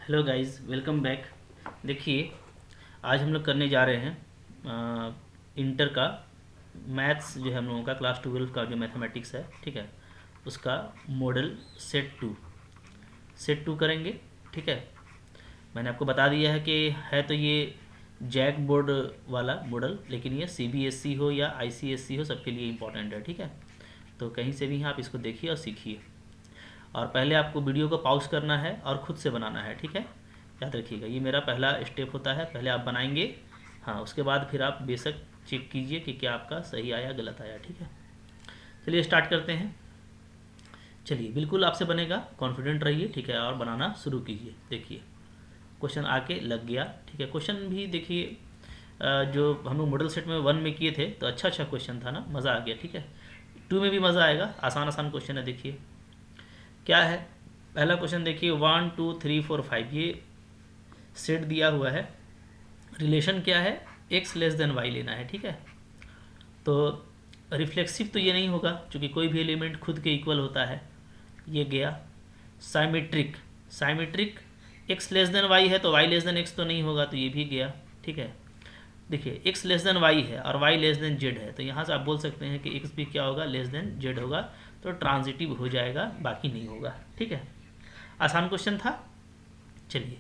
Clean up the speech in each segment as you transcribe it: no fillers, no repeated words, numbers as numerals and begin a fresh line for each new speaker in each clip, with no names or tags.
Hello guys, welcome back. देखिए, आज हम लोग करने जा रहे हैं इंटर का मैथ्स, जो है हम लोगों का क्लास 12 का जो मैथमेटिक्स है, ठीक है, उसका मॉडल सेट टू करेंगे। ठीक है, मैंने आपको बता दिया है कि है तो ये जैक बोर्ड वाला मॉडल, लेकिन ये सीबीएसई हो या आईसीएसई हो, सबके लिए इम्पोर्टेंट है। ठीक है, तो कहीं से भी आप इसको देखिए और सीखिए। और पहले आपको वीडियो को पॉज करना है और ख़ुद से बनाना है। ठीक है, याद रखिएगा, ये मेरा पहला स्टेप होता है। पहले आप बनाएंगे, हाँ, उसके बाद फिर आप बेशक चेक कीजिए कि क्या आपका सही आया गलत आया। ठीक है, चलिए स्टार्ट करते हैं। चलिए, बिल्कुल आपसे बनेगा, कॉन्फिडेंट रहिए। ठीक है, और बनाना शुरू कीजिए। देखिए, क्वेश्चन आके लग गया। ठीक है, क्वेश्चन भी देखिए, जो हम लोग मॉडल सेट में 1 में किए थे तो अच्छा अच्छा क्वेश्चन था ना, मज़ा आ गया। ठीक है, 2 में भी मज़ा आएगा, आसान आसान क्वेश्चन है। देखिए क्या है, पहला क्वेश्चन देखिए, 1 2 3 4 5, ये सेट दिया हुआ है। रिलेशन क्या है, x लेस देन वाई लेना है। ठीक है, तो रिफ्लेक्सिव तो ये नहीं होगा, क्योंकि कोई भी एलिमेंट खुद के इक्वल होता है। ये गया। Symmetric, symmetric x less than y है तो y लेस देन x तो नहीं होगा, तो ये भी गया। ठीक है, देखिए x लेस देन वाई है और y लेस देन z है, तो यहाँ से आप बोल सकते हैं कि x भी क्या होगा, लेस देन z होगा, तो ट्रांजिटिव हो जाएगा, बाकी नहीं होगा। ठीक है, आसान क्वेश्चन था। चलिए,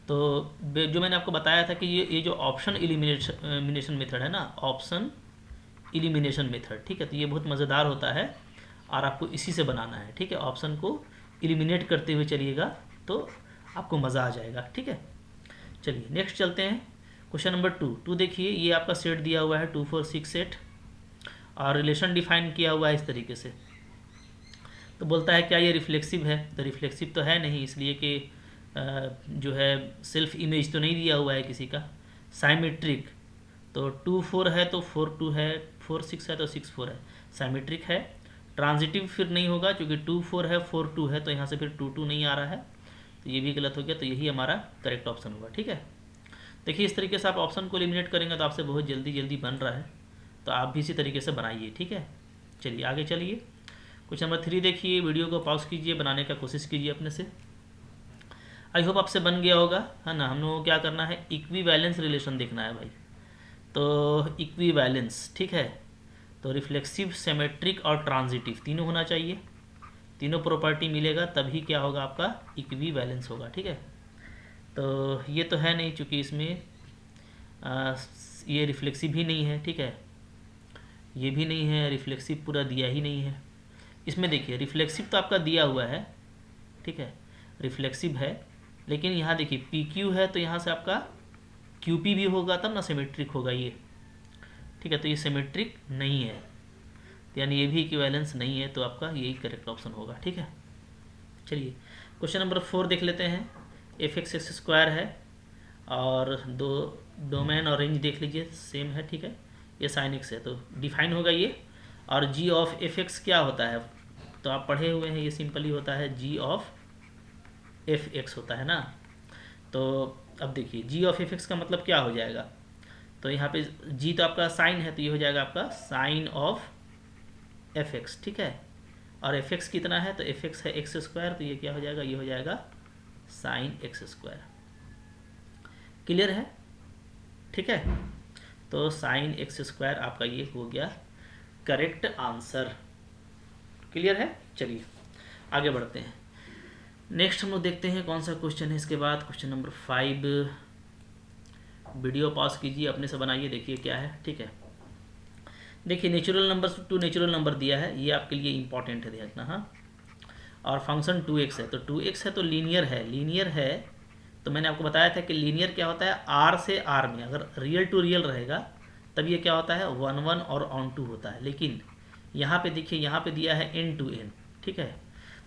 तो जो मैंने आपको बताया था कि ये जो ऑप्शन एलिमिनेशन मेथड है ना, ऑप्शन एलिमिनेशन मेथड, ठीक है, तो ये बहुत मज़ेदार होता है और आपको इसी से बनाना है। ठीक है, ऑप्शन को एलिमिनेट करते हुए चलिएगा तो आपको मज़ा आ जाएगा। ठीक है, चलिए नेक्स्ट चलते हैं। क्वेश्चन नंबर 2 देखिए, ये आपका सेट दिया हुआ है 2 4 6 8 और रिलेशन डिफाइन किया हुआ है इस तरीके से। तो बोलता है क्या ये रिफ्लेक्सिव है, तो रिफ्लेक्सिव तो है नहीं, इसलिए कि जो है सेल्फ इमेज तो नहीं दिया हुआ है किसी का। साइमेट्रिक, तो 2 4 है तो 4 2 है, 4 6 है तो 6 4 है, साइमेट्रिक है। ट्रांजिटिव फिर नहीं होगा, क्योंकि 2 4 है 4 2 है, तो यहाँ से फिर 2 2 नहीं आ रहा है, तो ये भी गलत हो गया, तो यही हमारा करेक्ट ऑप्शन होगा। ठीक है, देखिए इस तरीके से आप ऑप्शन को एलिमिनेट करेंगे तो आपसे बहुत जल्दी जल्दी बन रहा है, तो आप भी इसी तरीके से बनाइए। ठीक है, चलिए आगे चलिए। क्वेश्चन नंबर 3 देखिए, वीडियो को पॉज कीजिए, बनाने का कोशिश कीजिए अपने से। आई होप आपसे बन गया होगा, है ना। हम लोगों को क्या करना है, इक्विवेलेंस रिलेशन देखना है भाई। तो इक्विवेलेंस, ठीक है, तो रिफ्लेक्सिव, सिमेट्रिक और ट्रांजिटिव तीनों होना चाहिए। तीनों प्रॉपर्टी मिलेगा तभी क्या होगा, आपका इक्विवेलेंस होगा। ठीक है, तो ये तो है नहीं, चूँकि इसमें ये रिफ्लेक्सिव ही नहीं है। ठीक है, ये भी नहीं है, रिफ्लेक्सिव पूरा दिया ही नहीं है। इसमें देखिए रिफ्लेक्सिव तो आपका दिया हुआ है, ठीक है, रिफ्लेक्सिव है, लेकिन यहाँ देखिए पी क्यू है, तो यहाँ से आपका क्यू पी भी होगा तब ना सिमेट्रिक होगा ये। ठीक है, तो ये सिमेट्रिक नहीं है, तो यानी ये भी इक्विवेलेंस नहीं है, तो आपका यही करेक्ट ऑप्शन होगा। ठीक है, चलिए क्वेश्चन नंबर 4 देख लेते हैं। एफ एक्स एक्स स्क्वायर है और दो डोमेन और रेंज देख लीजिए सेम है। ठीक है, ये साइन एक्स है तो डिफाइन होगा ये। और जी ऑफ एफ एक्स क्या होता है, तो आप पढ़े हुए हैं, ये सिंपली होता है जी ऑफ एफ एक्स होता है ना। तो अब देखिए जी ऑफ एफ एक्स का मतलब क्या हो जाएगा, तो यहाँ पे जी तो आपका साइन है, तो ये हो जाएगा आपका साइन ऑफ एफ एक्स। ठीक है, और एफ एक्स कितना है, तो एफ एक्स है एक्स स्क्वायर, तो ये क्या हो जाएगा, ये हो जाएगा साइन एक्स स्क्वायर। क्लियर है, ठीक है, तो साइन एक्स स्क्वायर आपका ये हो गया करेक्ट आंसर। क्लियर है, चलिए आगे बढ़ते हैं। नेक्स्ट हम लोग देखते हैं कौन सा क्वेश्चन है इसके बाद। क्वेश्चन नंबर 5, वीडियो पॉज कीजिए, अपने से बनाइए, देखिए क्या है। ठीक है, देखिए natural number two natural number दिया है, ये आपके लिए इंपॉर्टेंट है, देखना। हाँ, और फंक्शन 2x है, तो 2x है तो लीनियर है। लीनियर है तो मैंने आपको बताया था कि लीनियर क्या होता है, आर से आर में अगर रियल टू रियल रहेगा तब ये क्या होता है, 1 1 और ऑन टू होता है। लेकिन यहाँ पे देखिए, यहाँ पे दिया है n to n। ठीक है,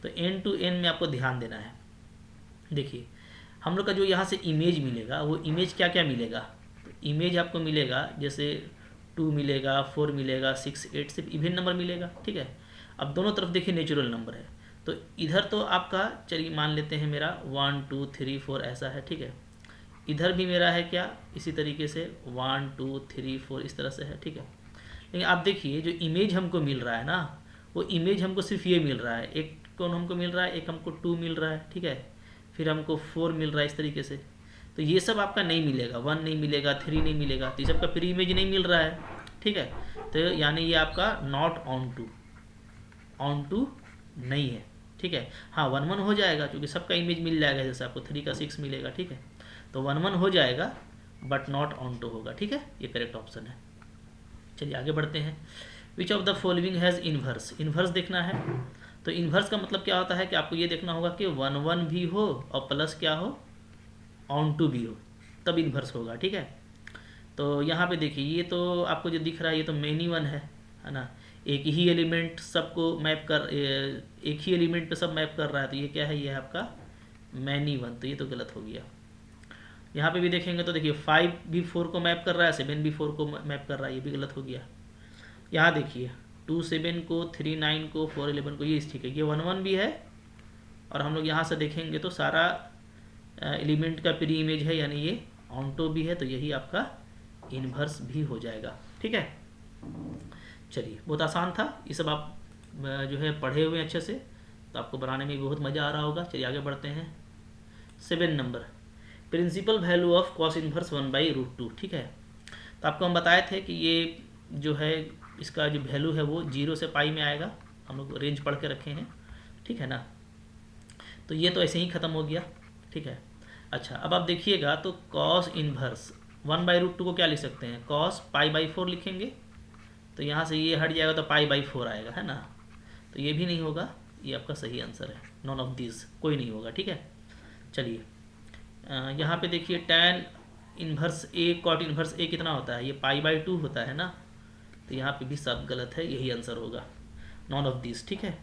तो n to n में आपको ध्यान देना है। देखिए हम लोग का जो यहाँ से इमेज मिलेगा, वो इमेज क्या क्या मिलेगा, तो इमेज आपको मिलेगा जैसे 2 मिलेगा, 4 मिलेगा, 6 8 सिर्फ इवन नंबर मिलेगा। ठीक है, अब दोनों तरफ देखिए नेचुरल नंबर है, तो इधर तो आपका चलिए मान लेते हैं मेरा 1 2 3 4 ऐसा है। ठीक है, इधर भी मेरा है क्या, इसी तरीके से 1 2 3 4 इस तरह से है। ठीक है, लेकिन आप देखिए जो इमेज हमको मिल रहा है ना, वो इमेज हमको सिर्फ ये मिल रहा है, एक कौन हमको मिल रहा है, एक हमको 2 मिल रहा है। ठीक है, फिर हमको 4 मिल रहा है इस तरीके से। तो ये सब आपका नहीं मिलेगा, 1 नहीं मिलेगा, 3 नहीं मिलेगा, तो ये सब का प्री इमेज नहीं मिल रहा है, ठीक है। तो यानी ये आपका नॉट ऑन टू नहीं है, ठीक है। हाँ 1 1 हो जाएगा क्योंकि सबका इमेज मिल जाएगा, जैसे आपको 3 का 6 मिलेगा, ठीक है। तो 1 1 हो जाएगा बट नॉट ऑन टू होगा, ठीक है। ये करेक्ट ऑप्शन है। चलिए आगे बढ़ते हैं। Which of the following has inverse, inverse देखना है। तो इन्वर्स का मतलब क्या होता है कि आपको ये देखना होगा कि 1 1 भी हो और प्लस क्या हो, ऑन टू भी हो, तब इन्वर्स होगा, ठीक है। तो यहाँ पे देखिए ये तो आपको जो दिख रहा है ये तो मेनी वन है ना, एक ही एलिमेंट सबको मैप कर, एक ही एलिमेंट पे सब मैप कर रहा है, तो ये क्या है, ये है आपका मैनी वन, तो ये तो गलत हो गया। यहाँ पे भी देखेंगे तो देखिए 5 भी 4 को मैप कर रहा है, 7 भी 4 को मैप कर रहा है, ये भी गलत हो गया। यहाँ देखिए 2 7 को, 3 9 को, 4 11 को, ये ठीक है, ये 1 1 भी है। और हम लोग यहाँ से देखेंगे तो सारा एलिमेंट का प्री इमेज है, यानी ये ऑन टू भी है, तो यही आपका इन्वर्स भी हो जाएगा, ठीक है। चलिए बहुत आसान था, ये सब आप जो है पढ़े हुए अच्छे से, तो आपको बनाने में बहुत मज़ा आ रहा होगा। चलिए आगे बढ़ते हैं। 7 number, principal value of cos inverse 1/√2, ठीक है। तो आपको हम बताए थे कि ये जो है इसका जो वैल्यू है वो 0 से पाई में आएगा, हम लोग रेंज पढ़ के रखे हैं, ठीक है ना। तो ये तो ऐसे ही ख़त्म हो गया, ठीक है। अच्छा अब आप देखिएगा तो कॉस इन्वर्स 1/√2 को क्या लिख सकते हैं, कॉस π/4 लिखेंगे, तो यहाँ से ये हट जाएगा तो π/4 आएगा, है ना। तो ये भी नहीं होगा, ये आपका सही आंसर है, नॉन ऑफ दिस, कोई नहीं होगा, ठीक है। चलिए यहाँ पे देखिए tan इन्वर्स ए कॉट इन्वर्स ए कितना होता है, ये π/2 होता है ना, तो यहाँ पे भी सब गलत है, यही आंसर होगा, नॉन ऑफ दिस, ठीक है।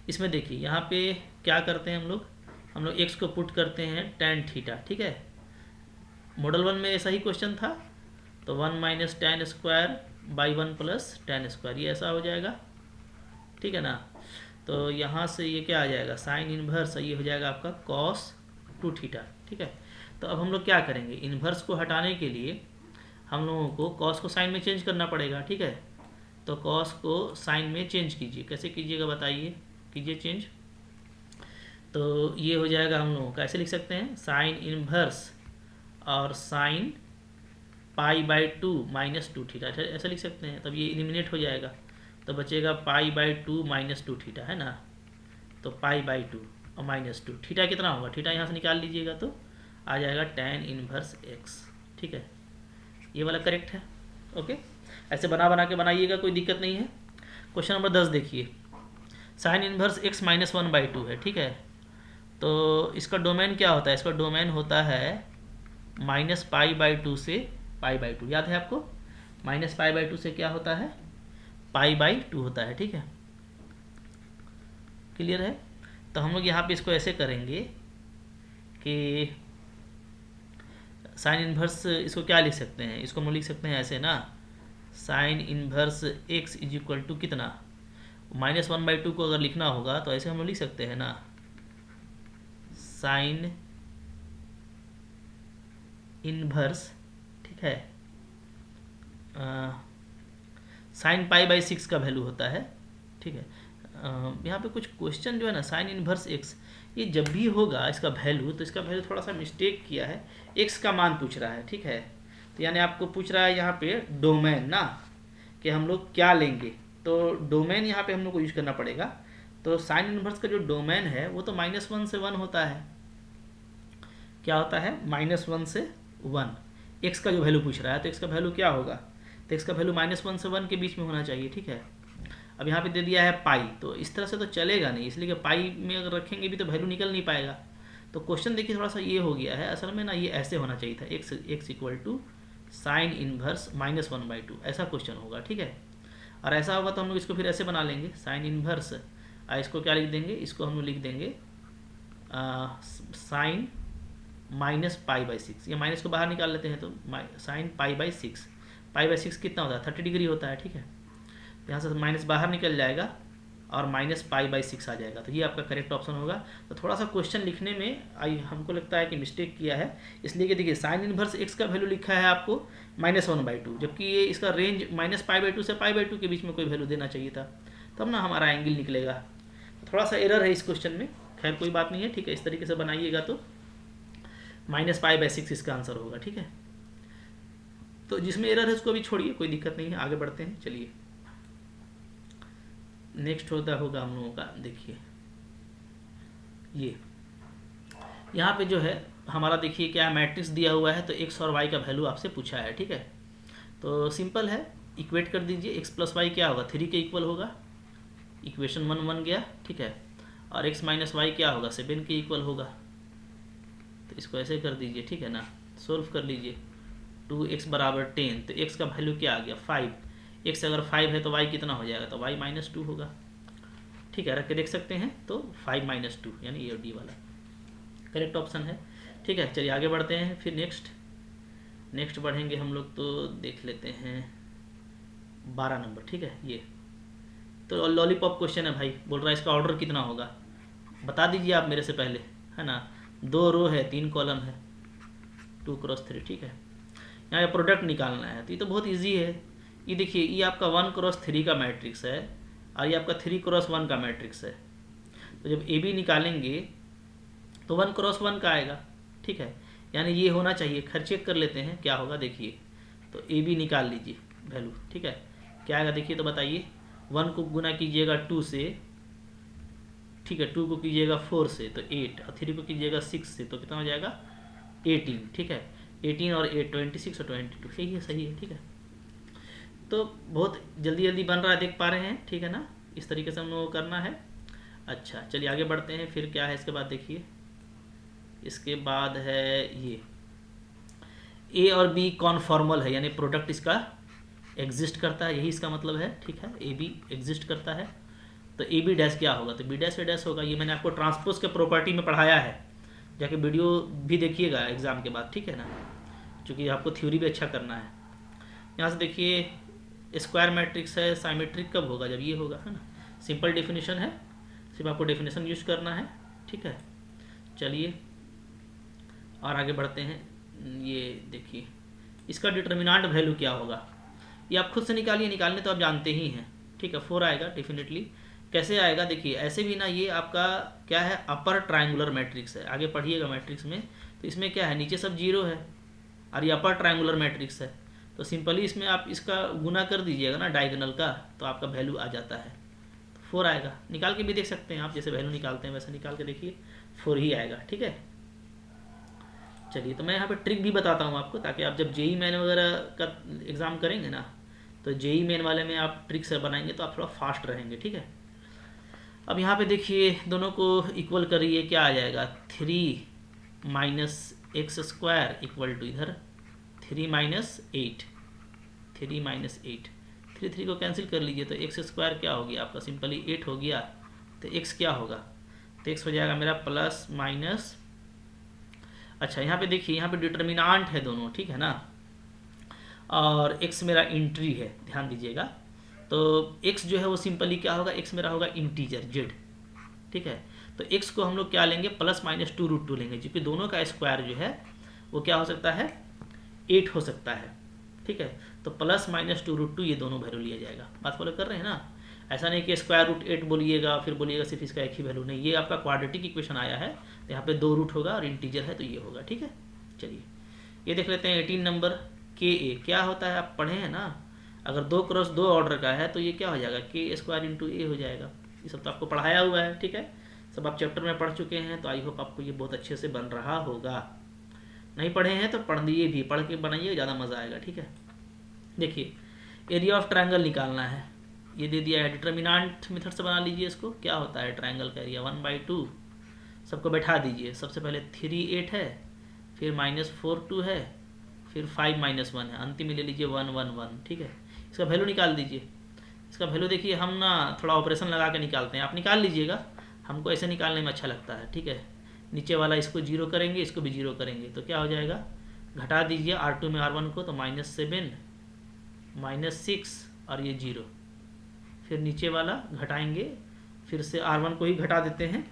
इसमें देखिए यहाँ पे क्या करते हैं हम लोग x को पुट करते हैं tan थीटा, ठीक है। मॉडल 1 में ऐसा ही क्वेश्चन था, तो 1 - tan square by 1 + tan square, ये ऐसा हो जाएगा, ठीक है ना। तो यहाँ से ये क्या आ जाएगा, साइन इन्वर्स, ये हो जाएगा आपका cos 2 थीटा, ठीक है। तो अब हम लोग क्या करेंगे, इन्वर्स को हटाने के लिए हम लोगों को cos को साइन में चेंज करना पड़ेगा, ठीक है। तो cos को साइन में चेंज कीजिए, कैसे कीजिएगा बताइए, कीजिए चेंज। तो ये हो जाएगा, हम लोग कैसे लिख सकते हैं, साइन इन्वर्स और साइन π/2 - 2 थीटा, ऐसा लिख सकते हैं। तब ये एलिमिनेट हो जाएगा, तो बचेगा π/2 - 2 थीटा, है ना। तो π/2 और -2, थीटा कितना होगा, थीटा यहाँ से निकाल लीजिएगा तो आ जाएगा tan इन्वर्स x, ठीक है। ये वाला करेक्ट है, ओके। ऐसे बना के बनाइएगा, कोई दिक्कत नहीं है। क्वेश्चन नंबर 10 देखिए, साइन इन्वर्स x - 1/2 है, ठीक है। तो इसका डोमेन क्या होता है, इसका डोमेन होता है -π/2 से π/2, याद है आपको, -π/2 से क्या होता है, π/2 होता है, ठीक है। क्लियर है। तो हम लोग यहाँ पे इसको ऐसे करेंगे कि साइन इन्वर्स, इसको क्या लिख सकते हैं, इसको हम लोग लिख सकते हैं ऐसे ना, साइन इन्वर्स x = कितना, -1/2 को अगर लिखना होगा तो ऐसे हम लोग लिख सकते हैं ना, साइन इन्वर्स, ठीक है, साइन π/6 का वैल्यू होता है, ठीक है। यहाँ पे कुछ क्वेश्चन जो है ना, साइन इन्वर्स x, ये जब भी होगा इसका वैल्यू, तो इसका वैल्यू थोड़ा सा मिस्टेक किया है, x का मान पूछ रहा है, ठीक है। तो यानी आपको पूछ रहा है यहाँ पे डोमेन ना, कि हम लोग क्या लेंगे, तो डोमेन यहाँ पे हम लोग को यूज करना पड़ेगा। तो साइन इन्वर्स का जो डोमेन है वो तो -1 से 1 होता है, क्या होता है, -1 से 1, x का जो वैल्यू पूछ रहा है, तो x का वैल्यू क्या होगा, तो x का वैल्यू -1 से 1 के बीच में होना चाहिए, ठीक है। अब यहाँ पे दे दिया है पाई, तो इस तरह से तो चलेगा नहीं, इसलिए कि पाई में अगर रखेंगे भी तो वैल्यू निकल नहीं पाएगा। तो क्वेश्चन देखिए थोड़ा सा ये हो गया है, असल में ना ये ऐसे होना चाहिए था, x = साइन इन्वर्स -1/2, ऐसा क्वेश्चन होगा, ठीक है। और ऐसा होगा तो हम लोग इसको फिर ऐसे बना लेंगे, साइन इन्वर्स, इसको क्या लिख देंगे, इसको हम लोग लिख देंगे साइन -π/6, ये माइनस को बाहर निकाल लेते हैं, तो साइन π/6, π/6 कितना होता है, 30 डिग्री होता है, ठीक है। यहाँ से माइनस बाहर निकल जाएगा और -π/6 आ जाएगा, तो ये आपका करेक्ट ऑप्शन होगा। तो थोड़ा सा क्वेश्चन लिखने में हमको लगता है कि मिस्टेक किया है, इसलिए कि देखिए साइन इन्वर्स x का वैल्यू लिखा है आपको -1/2, जबकि ये इसका रेंज -π/2 से π/2 के बीच में कोई वैल्यू देना चाहिए था, तब ना हमारा एंगल निकलेगा। तो थोड़ा सा एरर है इस क्वेश्चन में, खैर कोई बात नहीं है, ठीक है। इस तरीके से बनाइएगा तो -π/6 इसका आंसर होगा, ठीक है। तो जिसमें एरर है उसको भी छोड़िए, कोई दिक्कत नहीं है, आगे बढ़ते हैं। चलिए नेक्स्ट होगा हम लोगों का, देखिए ये यहाँ पे जो है हमारा, देखिए क्या मैट्रिक्स दिया हुआ है, तो x और y का वैल्यू आपसे पूछा है, ठीक है। तो सिंपल है, इक्वेट कर दीजिए। x + y क्या होगा, 3 के इक्वल होगा, इक्वेशन 1 बन गया, ठीक है। और x - y क्या होगा, 7 के इक्वल होगा। तो इसको ऐसे कर दीजिए, ठीक है ना, सोल्व कर लीजिए। 2x = 10, तो x का वैल्यू क्या आ गया, 5। x अगर 5 है तो y कितना हो जाएगा, तो y -2 होगा, ठीक है। रख के देख सकते हैं, तो 5 - 2 यानी ये डी वाला करेक्ट ऑप्शन है, ठीक है। चलिए आगे बढ़ते हैं, फिर नेक्स्ट बढ़ेंगे हम लोग, तो देख लेते हैं 12 नंबर, ठीक है। ये तो लॉलीपॉप क्वेश्चन है भाई, बोल रहा है इसका ऑर्डर कितना होगा, बता दीजिए आप मेरे से पहले, है ना। 2 रो है, 3 कॉलम है, 2 × 3, ठीक है। यहाँ पे प्रोडक्ट निकालना है, तो ये तो बहुत इजी है। ये देखिए, ये आपका 1 × 3 का मैट्रिक्स है और ये आपका 3 × 1 का मैट्रिक्स है। तो जब ए बी निकालेंगे तो 1 × 1 का आएगा, ठीक है। यानी ये होना चाहिए, खैर चेक कर लेते हैं क्या होगा, देखिए। तो ए बी निकाल लीजिए वैल्यू, ठीक है। क्या आएगा देखिए, तो बताइए। 1 को गुना कीजिएगा 2 से, ठीक है। 2 को कीजिएगा 4 से तो 8, और 3 को कीजिएगा 6 से, तो कितना हो जाएगा 18, ठीक है। 18 और 8 26 और 22, यही है, सही है, ठीक है। तो बहुत जल्दी बन रहा है, देख पा रहे हैं, ठीक है ना। इस तरीके से हम लोग को करना है। अच्छा चलिए आगे बढ़ते हैं, फिर क्या है इसके बाद, देखिए इसके बाद है ये ए और बी कॉन्फॉर्मल है, यानी प्रोडक्ट इसका एग्जिस्ट करता है, यही इसका मतलब है, ठीक है। ए बी एग्जिस्ट करता है, तो ए बी डैश क्या होगा, तो बी डैश ए डैश होगा। ये मैंने आपको ट्रांसपोज के प्रॉपर्टी में पढ़ाया है, जाके वीडियो भी देखिएगा एग्जाम के बाद, ठीक है ना, क्योंकि आपको थ्योरी भी अच्छा करना है। यहाँ से देखिए स्क्वायर मैट्रिक्स है, साइमेट्रिक कब होगा, जब ये होगा, है ना। सिंपल डेफिनेशन है, सिर्फ आपको डेफिनेशन यूज करना है, ठीक है। चलिए और आगे बढ़ते हैं। ये देखिए इसका डिटर्मिनेंट वैल्यू क्या होगा, ये आप खुद से निकालने तो आप जानते ही हैं, ठीक है। 4 आएगा डेफिनेटली। कैसे आएगा, देखिए ऐसे भी ना, ये आपका क्या है, अपर ट्रायंगुलर मैट्रिक्स है। आगे पढ़िएगा मैट्रिक्स में, तो इसमें क्या है, नीचे सब 0 है और ये अपर ट्रायंगुलर मैट्रिक्स है। तो सिंपली इसमें आप इसका गुना कर दीजिएगा ना डायगोनल का, तो आपका वैल्यू आ जाता है, तो 4 आएगा। निकाल के भी देख सकते हैं आप, जैसे वैल्यू निकालते हैं वैसे निकाल के देखिए, 4 ही आएगा, ठीक है। चलिए तो मैं यहाँ पे ट्रिक भी बताता हूँ आपको, ताकि आप जब जेई मेन वगैरह का एग्ज़ाम करेंगे ना, तो जेई मेन वाले में आप ट्रिक से बनाएंगे तो आप थोड़ा फास्ट रहेंगे, ठीक है। अब यहाँ पे देखिए दोनों को इक्वल करिए, क्या आ जाएगा, 3 - x² इक्वल टू इधर 3 - 8, 3 को कैंसिल कर लीजिए, तो x² क्या हो गया आपका, सिंपली 8 हो गया। तो x क्या होगा, तो x हो जाएगा मेरा प्लस माइनस, अच्छा यहाँ पे देखिए, यहाँ पे डिटर्मिनेंट है दोनों, ठीक है ना, और x मेरा इंट्री है, ध्यान दीजिएगा। तो x जो है वो सिंपली क्या होगा, x मेरा होगा इंटीजर z, ठीक है। तो x को हम लोग क्या लेंगे, +-2√2 लेंगे, क्योंकि दोनों का स्क्वायर जो है वो क्या हो सकता है, 8 हो सकता है, ठीक है। तो +-2√2 ये दोनों वैल्यू लिया जाएगा। बात फॉलो कर रहे हैं ना, ऐसा नहीं कि √8 बोलिएगा फिर बोलिएगा सिर्फ इसका एक ही वैल्यू, नहीं, ये आपका क्वाड्रेटिक इक्वेशन आया है, तो यहाँ पे 2 रूट होगा और इंटीजर है तो ये होगा, ठीक है। चलिए ये देख लेते हैं 18 नंबर, के ए क्या होता है, आप पढ़े हैं ना, अगर 2 × 2 ऑर्डर का है तो ये क्या हो जाएगा, k² × a हो जाएगा। ये सब तो आपको पढ़ाया हुआ है, ठीक है, सब आप चैप्टर में पढ़ चुके हैं, तो आई होप आपको ये बहुत अच्छे से बन रहा होगा। नहीं पढ़े हैं तो पढ़ दिए भी, पढ़ के बनाइए, ज़्यादा मज़ा आएगा, ठीक है। देखिए एरिया ऑफ ट्रायंगल निकालना है, ये दे दिया है, डिटर्मिनेंट मेथड से बना लीजिए इसको। क्या होता है ट्रायंगल का एरिया, 1/2, सबको बैठा दीजिए। सबसे पहले 3 8 है, फिर -4 2 है, फिर 5 - 1 है, अंतिम में ले लीजिए 1 1 1, ठीक है। इसका वैल्यू निकाल दीजिए। इसका वैल्यू देखिए, हम ना थोड़ा ऑपरेशन लगा के निकालते हैं, आप निकाल लीजिएगा, हमको ऐसे निकालने में अच्छा लगता है, ठीक है। नीचे वाला इसको 0 करेंगे, इसको भी 0 करेंगे, तो क्या हो जाएगा, घटा दीजिए R2 में R1 को, तो -7 -6 और ये 0, फिर नीचे वाला घटाएंगे, फिर से R1 को ही घटा देते हैं,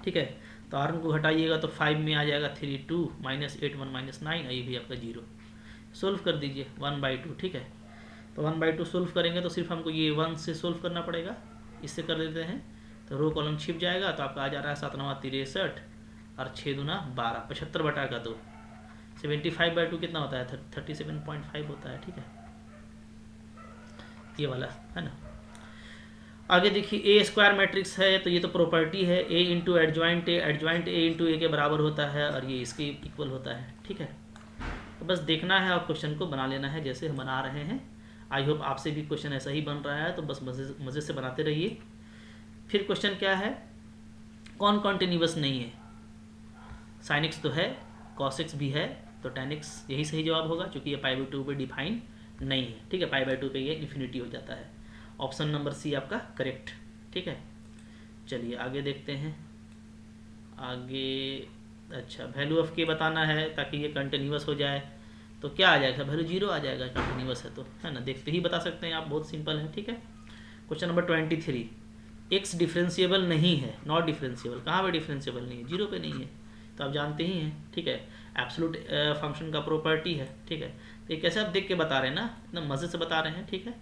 ठीक है। तो R1 को घटाइएगा तो 5 में आ जाएगा 3 2 -8 1 -9, और ये भी आपका 0। सोल्व कर दीजिए 1/2, ठीक है। तो 1/2 सोल्व करेंगे तो सिर्फ हमको ये 1 से सोल्व करना पड़ेगा, इससे कर देते हैं तो रो कॉलम छिप जाएगा, तो आपका आ जा रहा है 7 9 63 और 6 दूना 12, 75 बटा का 2, 75/2 कितना होता है 37.5 होता है। ठीक है, ये वाला है ना। आगे देखिए ए स्क्वायर मैट्रिक्स है, तो ये तो प्रॉपर्टी है, ए इंटू एडजॉइंट ए इंटू ए के बराबर होता है और ये इसके इक्वल होता है। ठीक है, तो बस देखना है और क्वेश्चन को बना लेना है जैसे हम बना रहे हैं। आई होप आपसे भी क्वेश्चन ऐसा ही बन रहा है, तो बस मज़े से बनाते रहिए। फिर क्वेश्चन क्या है, कौन कॉन्टिन्यूअस नहीं है? साइन एक्स तो है, कॉस एक्स भी है, तो tan x यही सही जवाब होगा, क्योंकि ये π/2 पे डिफाइन नहीं है। ठीक है, π/2 पे ये इन्फिनिटी हो जाता है। ऑप्शन नंबर सी आपका करेक्ट। ठीक है, चलिए आगे देखते हैं। आगे अच्छा वैल्यू ऑफ के बताना है ताकि ये कंटिन्यूअस हो जाए, तो क्या आ जाएगा, वैल्यू 0 आ जाएगा, कंटिन्यूअस है तो, है ना, देखते ही बता सकते हैं आप, बहुत सिंपल है। ठीक है, क्वेश्चन नंबर 23, एक्स डिफरेंशिएबल नहीं है, नॉट डिफरेंशिएबल, कहाँ पे डिफरेंशिएबल नहीं है, 0 पे नहीं है, तो आप जानते ही हैं। ठीक है, एब्सोल्यूट फंक्शन का प्रॉपर्टी है। ठीक है, तो ये कैसे आप देख के बता रहे हैं ना, एकदम मज़े से बता रहे हैं। ठीक है,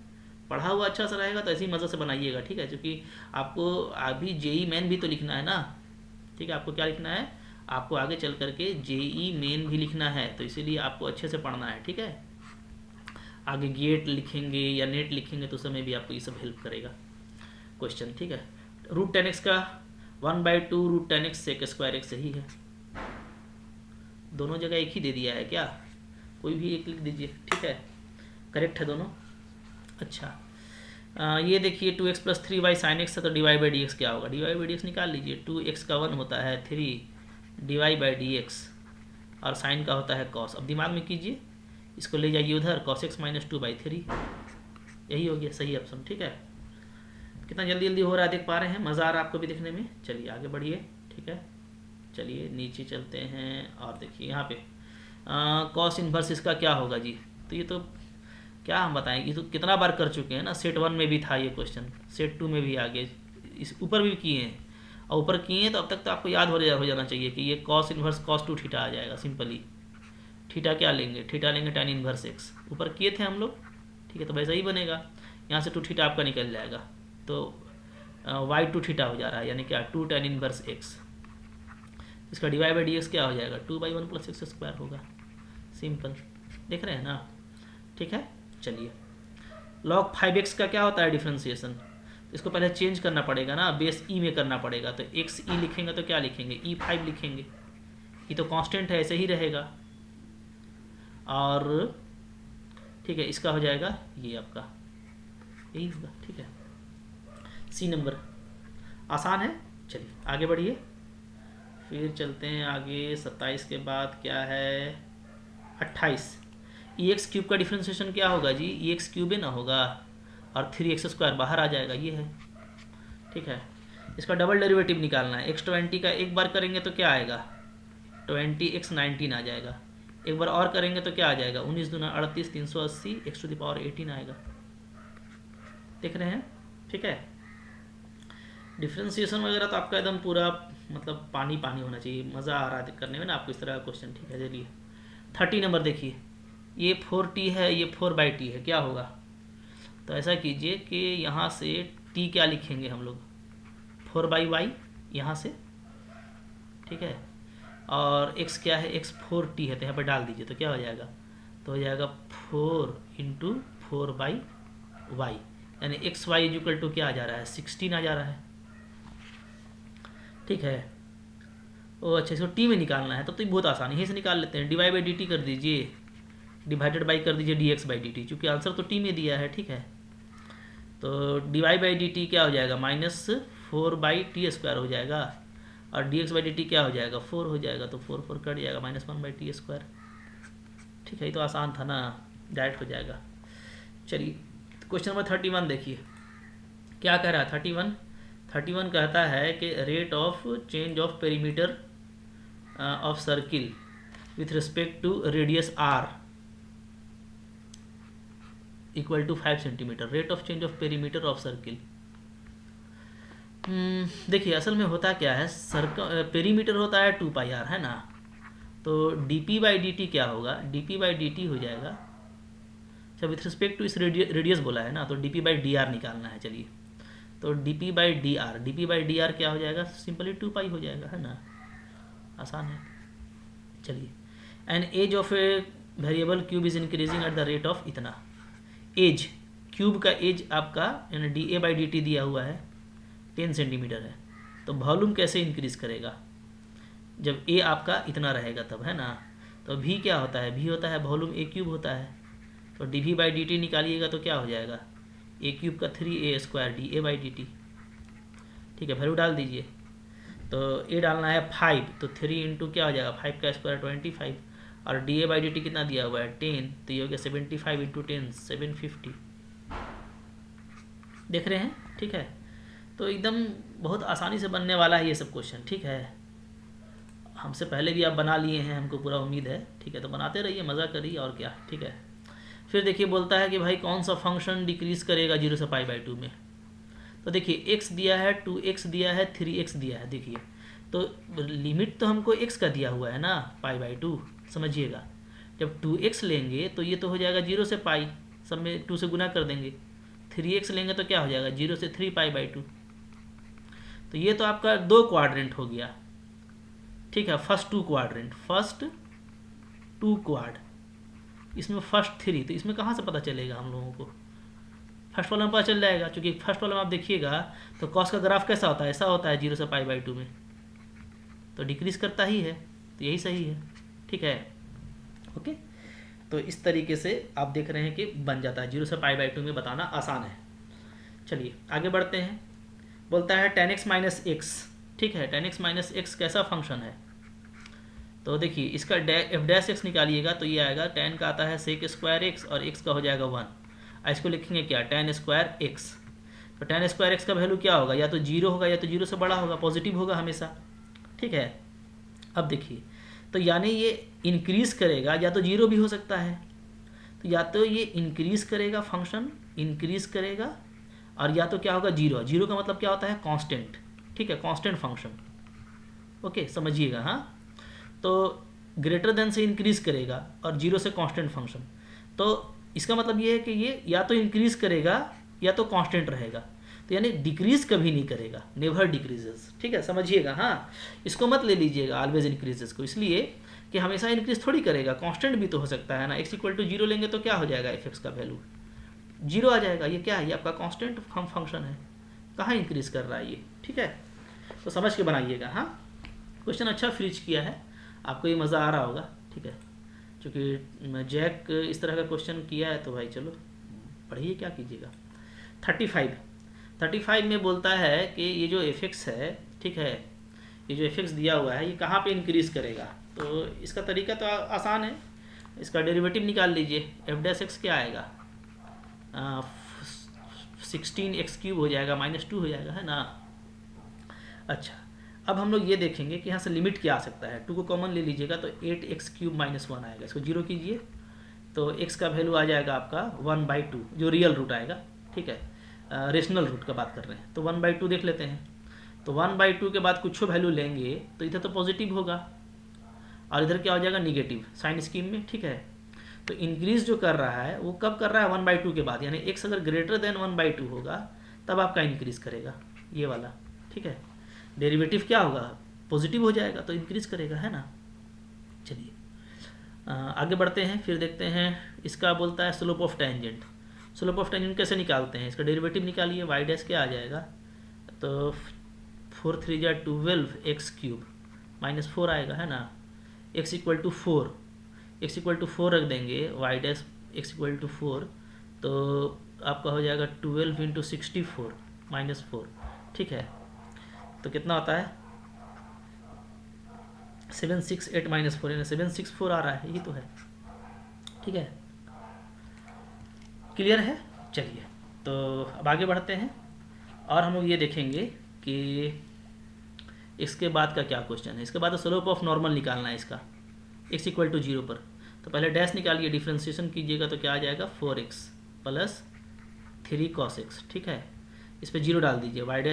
पढ़ा हुआ अच्छा सा रहेगा तो ऐसे ही मज़े से बनाइएगा। ठीक है, क्योंकि आपको अभी जेई मेन भी तो लिखना है ना। ठीक है, आपको क्या लिखना है, आपको आगे चल करके जेई मेन भी लिखना है, तो इसीलिए आपको अच्छे से पढ़ना है। ठीक है, आगे गेट लिखेंगे या नेट लिखेंगे तो समय भी आपको ये सब हेल्प करेगा क्वेश्चन। ठीक है, रूट 10x का 1/2 root 10x sec square x सही है, दोनों जगह एक ही दे दिया है क्या, कोई भी एक लिख दीजिए। ठीक है, करेक्ट है दोनों। अच्छा ये देखिए 2x + 3y sin x है, तो dy/dx क्या होगा, dy/dx निकाल लीजिए। 2x का 1 होता है 3 dy/dx और साइन का होता है cos। अब दिमाग में कीजिए, इसको ले जाइए उधर, cos x - 2/3, यही हो गया सही ऑप्शन। ठीक है, कितना जल्दी जल्दी हो रहा है, देख पा रहे हैं, मज़ा आ रहा है आपको भी देखने में। चलिए आगे बढ़िए। ठीक है, चलिए नीचे चलते हैं और देखिए यहाँ पे कॉस इन्वर्स इसका क्या होगा जी, तो ये तो क्या हम बताएं, ये तो कितना बार कर चुके हैं ना, सेट 1 में भी था ये क्वेश्चन, सेट 2 में भी आगे इस ऊपर भी किए हैं, और ऊपर किए हैं तो अब तक तो आपको याद हो जाना चाहिए कि ये कॉस इन्वर्स cos 2 थीटा आ जाएगा सिंपली। थीटा क्या लेंगे, थीटा लेंगे tan इन्वर्स x, ऊपर किए थे हम लोग। ठीक है, तो वैसा ही बनेगा, यहाँ से 2 थीटा आपका निकल जाएगा, तो y2 थीटा हो जा रहा है, यानी क्या 2 tan इन्वर्स x। इसका dy/dx क्या हो जाएगा, 2/1 + x² होगा, सिंपल, देख रहे हैं ना। ठीक है, चलिए log 5x का क्या होता है डिफ्रेंसिएशन, इसको पहले चेंज करना पड़ेगा ना, बेस ई में करना पड़ेगा, तो x ई लिखेंगे तो क्या लिखेंगे, e5 लिखेंगे, ये तो कांस्टेंट है ऐसे ही रहेगा। और ठीक है, इसका हो जाएगा ये आपका यही होगा। ठीक है, सी नंबर आसान है। चलिए आगे बढ़िए, फिर चलते हैं आगे। 27 के बाद क्या है, 28, EX³ का डिफ्रेंशिएशन क्या होगा जी, EX³ ही ना होगा और 3x² बाहर आ जाएगा, ये है। ठीक है, इसका डबल डेरिवेटिव निकालना है, x20 का एक बार करेंगे तो क्या आएगा, 20x 19 आ जाएगा, एक बार और करेंगे तो क्या आ जाएगा, 19 दूना 38, 380 x⁻18 आएगा, देख रहे हैं। ठीक है, डिफ्रेंशिएशन वगैरह तो आपका एकदम पूरा मतलब पानी पानी होना चाहिए, मज़ा आ रहा है करने में ना आपको इस तरह का क्वेश्चन। ठीक है, चलिए 30 नंबर देखिए, ये 4t है, ये 4/t है, क्या होगा, तो ऐसा कीजिए कि यहाँ से t क्या लिखेंगे हम लोग, 4/y यहाँ से। ठीक है, और x क्या है, x 4t है, तो यहाँ पर डाल दीजिए, तो क्या हो जाएगा, तो हो जाएगा 4 × 4/y, यानी xy क्या आ जा रहा है, 16 आ जा रहा है। ठीक है, ओ अच्छा, इसको टी में निकालना है, तब तो ये बहुत आसान है, यहीं से निकाल लेते हैं, dy/dt कर दीजिए, डिवाइडेड बाई कर दीजिए dx/dt, क्योंकि आंसर तो टी में दिया है। ठीक है, तो dy/dt क्या हो जाएगा, -4/t² हो जाएगा, और dx/dt क्या हो जाएगा, 4 हो जाएगा, तो 4 कट जाएगा, -1/t²। ठीक है, ये तो आसान था ना, डायरेक्ट हो जाएगा। चलिए क्वेश्चन नंबर 31 देखिए, क्या कह रहा है 31 कहता है कि rate of change of perimeter of circle with respect to radius r = 5 centimetre, rate of change of perimeter of circle. देखिए असल में होता क्या है, पेरीमीटर होता है 2πr, है ना, तो dp/dt क्या होगा, dp/dt हो जाएगा, अच्छा विथ रिस्पेक्ट टू इस रेडियस बोला है ना, तो dp/dr निकालना है। चलिए, तो D P by D R, D P by D R क्या हो जाएगा, सिंपली 2 पाई हो जाएगा, है ना, आसान है। चलिए, and edge of a variable cube is increasing at the rate of इतना, एज क्यूब का एज आपका यानी D A by D T दिया हुआ है 10 सेंटीमीटर है, तो वॉल्यूम कैसे इंक्रीज करेगा, जब ए आपका इतना रहेगा तब, है ना। तो भी क्या होता है, भी होता है वॉल्यूम ए क्यूब होता है, तो D V by D T निकालिएगा तो क्या हो जाएगा, ए क्यूब का 3a² D A by D T, ठीक है, वैल्यू डाल दीजिए। तो ए डालना है 5, तो 3 इंटू क्या हो जाएगा 5 का स्क्वायर 25, और D A by D T कितना दिया हुआ है 10, तो ये हो गया 75 इंटू 10 750, देख रहे हैं, ठीक है। तो एकदम बहुत आसानी से बनने वाला है ये सब क्वेश्चन, ठीक है। हमसे पहले भी आप बना लिए हैं, हमको पूरा उम्मीद है, ठीक है। तो बनाते रहिए, मज़ा करिए, और क्या, ठीक है। फिर देखिए बोलता है कि भाई कौन सा फंक्शन डिक्रीज करेगा 0 से π/2 में। तो देखिए x दिया है, 2x दिया है, 3x दिया है, देखिए तो लिमिट तो हमको x का दिया हुआ है ना π/2, समझिएगा। जब 2x लेंगे तो ये तो हो जाएगा 0 से π, सब में 2 से गुना कर देंगे। 3x लेंगे तो क्या हो जाएगा 0 से 3 π/2। तो ये तो आपका 2 क्वाड्रेंट हो गया, ठीक है, फर्स्ट 2 क्वाड्रेंट, फर्स्ट 2 क्वाड, इसमें फर्स्ट 3, तो इसमें कहाँ से पता चलेगा हम लोगों को, फर्स्ट वाला में पता चल जाएगा, क्योंकि फर्स्ट वाला में आप देखिएगा तो कॉस का ग्राफ कैसा होता है, ऐसा होता है 0 से π/2 में, तो डिक्रीज करता ही है, तो यही सही है, ठीक है, ओके। तो इस तरीके से आप देख रहे हैं कि बन जाता है, 0 से π/2 में बताना आसान है। चलिए आगे बढ़ते हैं, बोलता है tan x माइनस एक्स, ठीक है, tan x माइनस एक्स कैसा फंक्शन है। तो देखिए इसका f' निकालिएगा तो ये आएगा, tan का आता है sec² x और x का हो जाएगा 1, इसको लिखेंगे क्या tan² x। तो tan² x का वैल्यू क्या होगा, या तो 0 होगा या तो 0 से बड़ा होगा, पॉजिटिव होगा हमेशा, ठीक है। अब देखिए तो यानी ये इंक्रीज करेगा, या तो 0 भी हो सकता है, तो या तो ये इंक्रीज करेगा, फंक्शन इंक्रीज करेगा, और या तो क्या होगा 0 का मतलब क्या होता है कांस्टेंट, ठीक है, कांस्टेंट फंक्शन, ओके, समझिएगा। हाँ, तो ग्रेटर देन से इंक्रीज करेगा और 0 से कांस्टेंट फंक्शन, तो इसका मतलब ये है कि ये या तो इंक्रीज करेगा या तो कांस्टेंट रहेगा, तो यानी डिक्रीज कभी नहीं करेगा, नेवर डिक्रीजेस, ठीक है, समझिएगा। हाँ, इसको मत ले लीजिएगा ऑलवेज इंक्रीजेस को, इसलिए कि हमेशा इंक्रीज थोड़ी करेगा, कांस्टेंट भी तो हो सकता है ना। x=0 लेंगे तो क्या हो जाएगा, f(x) का वैल्यू 0 आ जाएगा, ये क्या है, ये आपका कांस्टेंट फंक्शन है, कहाँ इंक्रीज कर रहा है ये, ठीक है। तो समझ के बनाइएगा। हाँ, क्वेश्चन अच्छा फ्रीज किया है, आपको ये मज़ा आ रहा होगा, ठीक है, क्योंकि जैक इस तरह का क्वेश्चन किया है, तो भाई चलो पढ़िए, क्या कीजिएगा। 35 में बोलता है कि ये जो f(x) है, ठीक है, ये जो f(x) दिया हुआ है ये कहाँ पे इंक्रीज करेगा। तो इसका तरीका तो आसान है, इसका डेरिवेटिव निकाल लीजिए, f' क्या आएगा 16x³ हो जाएगा, -2 हो जाएगा, है ना। अच्छा, अब हम लोग ये देखेंगे कि यहाँ से लिमिट क्या आ सकता है, 2 को कॉमन ले लीजिएगा तो 8x³ - 1 आएगा, इसको 0 कीजिए तो x का वैल्यू आ जाएगा आपका 1/2, जो रियल रूट आएगा, ठीक है, रेशनल रूट का बात कर रहे हैं, तो 1/2 देख लेते हैं। तो 1/2 के बाद कुछ वैल्यू लेंगे तो इधर तो पॉजिटिव होगा और इधर क्या हो जाएगा निगेटिव, साइन स्कीम में, ठीक है। तो इंक्रीज जो कर रहा है वो कब कर रहा है 1/2 के बाद, यानी x अगर ग्रेटर देन 1/2 होगा तब आपका इंक्रीज करेगा, ये वाला, ठीक है। डेरिवेटिव क्या होगा, पॉजिटिव हो जाएगा तो इंक्रीज करेगा, है ना। चलिए आगे बढ़ते हैं, फिर देखते हैं इसका बोलता है slope of tangent. Slope of tangent कैसे निकालते हैं, इसका डेरिवेटिव निकालिए, y' क्या आ जाएगा, तो 4 3 जा 12 x³ -4 आएगा, है ना। x=4, x=4 रख देंगे, y' x=4, तो आपका हो जाएगा 12 × 64 -4, ठीक है। तो कितना होता है 768 - 4, यानी 764 आ रहा है, यही तो है, ठीक है, क्लियर है। चलिए तो अब आगे बढ़ते हैं और हम लोग ये देखेंगे कि इसके बाद का क्या क्वेश्चन है। इसके बाद स्लोप ऑफ नॉर्मल निकालना है इसका, x=0 पर। तो पहले डैश निकालिए, डिफ्रेंशिएशन कीजिएगा तो क्या आ जाएगा 4x + 3 cos x, ठीक है। इस पर 0 डाल दीजिए, y'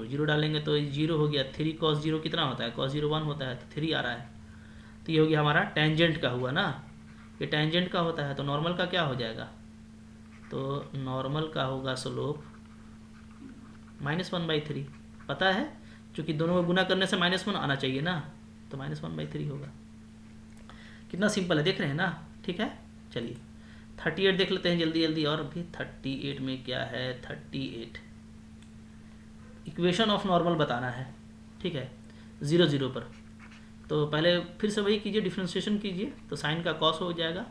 0 डालेंगे तो 0 हो गया, 3 cos 0 कितना होता है, cos 0 1 होता है, तो 3 आ रहा है। तो ये हो गया हमारा टेंजेंट का हुआ ना, ये टेंजेंट का होता है, तो नॉर्मल का क्या हो जाएगा, तो नॉर्मल का होगा स्लोप -1/3 पता है, क्योंकि दोनों को गुना करने से -1 आना चाहिए ना, तो -1/3 होगा। कितना सिंपल है, देख रहे हैं ना, ठीक है। चलिए 38 देख लेते हैं जल्दी जल्दी, और भी 38 में क्या है, 38 इक्वेशन ऑफ नॉर्मल बताना है, ठीक है, 0 0 पर। तो पहले फिर से वही कीजिए, डिफ्रेंशिएशन कीजिए, तो साइन का कॉस हो जाएगा,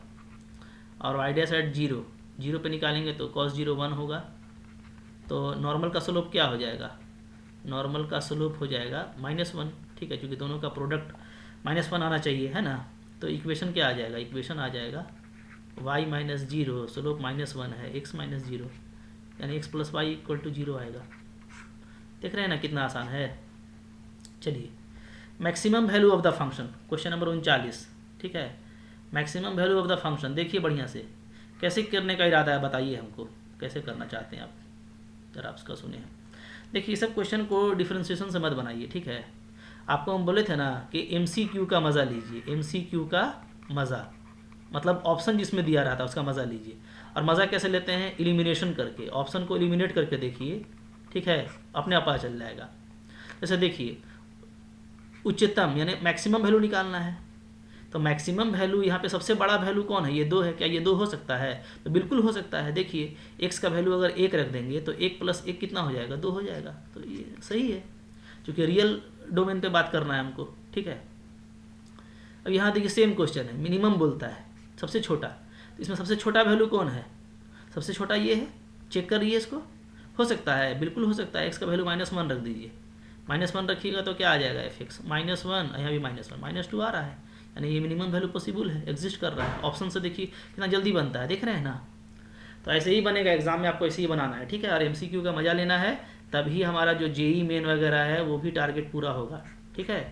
और वाई डैश एट 0 0 पे निकालेंगे तो कॉस 0 1 होगा। तो नॉर्मल का स्लोप क्या हो जाएगा, नॉर्मल का स्लोप हो जाएगा -1, ठीक है, क्योंकि दोनों का प्रोडक्ट -1 आना चाहिए, है ना। तो इक्वेशन क्या आ जाएगा, इक्वेशन आ जाएगा y - 0, स्लोप -1 है, x - 0, यानी x + y = 0 आएगा। देख रहे हैं ना कितना आसान है। चलिए maximum value of the function, question number 39, ठीक है। Maximum value of the function देखिए बढ़िया से, कैसे करने का इरादा है बताइए हमको, कैसे करना चाहते हैं आप, जरा आपका सुने। देखिए सब क्वेश्चन को डिफरेंशिएशन से मत बनाइए, ठीक है। आपको हम बोले थे ना कि MCQ का मज़ा लीजिए, MCQ का मज़ा मतलब ऑप्शन जिसमें दिया रहा था उसका मज़ा लीजिए। और मज़ा कैसे लेते हैं, एलिमिनेशन करके, ऑप्शन को एलिमिनेट करके देखिए, ठीक है, अपने आप पता चल जाएगा। जैसे देखिए उच्चतम यानी मैक्सिमम वैल्यू निकालना है, तो मैक्सिमम वैल्यू यहाँ पे सबसे बड़ा वैल्यू कौन है, ये 2 है, क्या ये 2 हो सकता है, तो बिल्कुल हो सकता है। देखिए x का वैल्यू अगर 1 रख देंगे तो 1 + 1 कितना हो जाएगा, 2 हो जाएगा, तो ये सही है, क्योंकि रियल डोमेन पे बात करना है हमको, ठीक है। अब यहाँ देखिए सेम क्वेश्चन है, मिनिमम बोलता है सबसे छोटा, तो इसमें सबसे छोटा वैल्यू कौन है, सबसे छोटा ये है, चेक करिए इसको, हो सकता है, बिल्कुल हो सकता है। x का वैल्यू -1 रख दीजिए, -1 रखिएगा तो क्या आ जाएगा fx -1, यहाँ भी -1 -2 आ रहा है, यानी ये मिनिमम वैल्यू पॉसिबल है, एग्जिस्ट कर रहा है। ऑप्शन से देखिए कितना जल्दी बनता है, देख रहे हैं ना। तो ऐसे ही बनेगा, एग्जाम में आपको ऐसे ही बनाना है, ठीक है। और MCQ का मज़ा लेना है, तभी हमारा जो JEE मेन वगैरह है वो भी टारगेट पूरा होगा, ठीक है।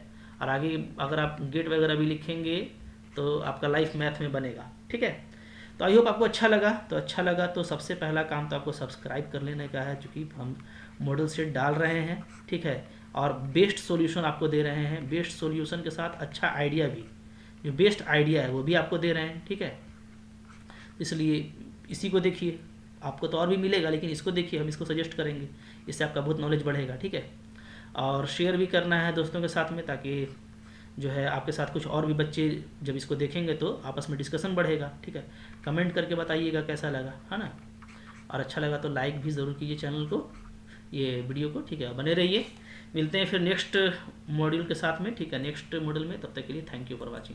और आगे अगर आप गेट वगैरह भी लिखेंगे तो आपका लाइफ मैथ में बनेगा, ठीक है। तो आई होप आपको अच्छा लगा तो सबसे पहला काम तो आपको सब्सक्राइब कर लेने का है, क्योंकि हम मॉडल सेट डाल रहे हैं, ठीक है, और बेस्ट सॉल्यूशन आपको दे रहे हैं, बेस्ट सॉल्यूशन के साथ अच्छा आइडिया भी, जो बेस्ट आइडिया है वो भी आपको दे रहे हैं, ठीक है। इसलिए इसी को देखिए, आपको तो और भी मिलेगा, लेकिन इसको देखिए, हम इसको सजेस्ट करेंगे, इससे आपका बहुत नॉलेज बढ़ेगा, ठीक है। और शेयर भी करना है दोस्तों के साथ में, ताकि जो है आपके साथ कुछ और भी बच्चे जब इसको देखेंगे तो आपस में डिस्कशन बढ़ेगा, ठीक है। कमेंट करके बताइएगा कैसा लगा, है ना। और अच्छा लगा तो लाइक भी ज़रूर कीजिए चैनल को, ये वीडियो को, ठीक है। बने रहिए, मिलते हैं फिर नेक्स्ट मॉड्यूल के साथ में, ठीक है, नेक्स्ट मॉड्यूल में। तब तक के लिए थैंक यू फॉर वॉचिंग।